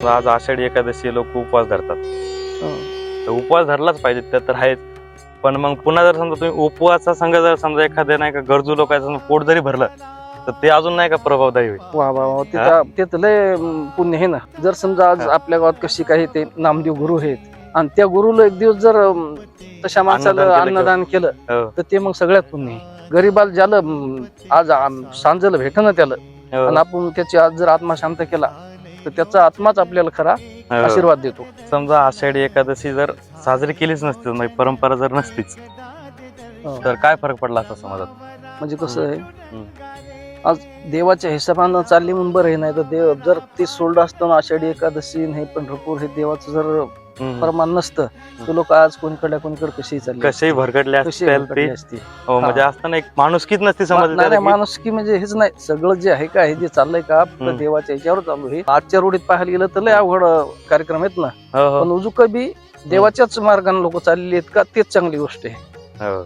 आज आषाढी एकादशी लोक उपवास धरतात. हो. तर उपवास धरलाच पाहिजे, त्या तर आहेच. पण मग पुन्हा जर समजा तुम्ही उपवासा संघ जर समजा एखाद्या नाही का गरजू लोकांचं पोट जरी भरलं तर ते अजून नाही का प्रभावदायी होईल. वा वा वा हा? ते तर लय पुण्य आहे ना. जर समजा आज हा. आपल्या गावात कशी काही ते नामदेव गुरु आहेत आणि त्या गुरुला एक दिवस जर तशा माणसाला अन्नदान केलं अन्नदान केलं हो. तर ते मग सगळ्यात पुण्य आहे. गरीबाला ज्याला आज सांजलं भेट ना त्याला हो. आणि आपण त्याची आज जर आत्मा शांत केला तर त्याचा आत्माच आपल्याला खरा हो. आशीर्वाद देतो. समजा आषाढी एकादशी जर साजरी केलीच नसती, म्हणजे परंपरा जर नसतीच, हो. तर काय फरक पडला असता समाजात? म्हणजे कसं आहे हम्म. आज देवाच्या हिशोबानं चालली म्हणून बरं आहे. नाही तर देव जर ते सोडलं असतं ना आषाढी एकादशी नाही पंढरपूर हे देवाचं जर प्रमाण नसतं तर लोक आज कोणीकडे कशी चालली कसेही भरकटले कशी असतील ते. भरकटली असती. हो, म्हणजे असताना एक माणुसकीच नसती नाही नाही, समाजात. माणुसकी म्हणजे हेच नाही. सगळं जे आहे का हे जे चाललंय का आपलं देवाच्या ह्याच्यावर चालू आहे. आजच्या रोडीत पाहायला गेलं तर लय अवघड कार्यक्रम आहेत ना. पण उजूक बी देवाच्याच मार्गाने लोक चाललेली आहेत का तेच चांगली गोष्ट आहे. हो.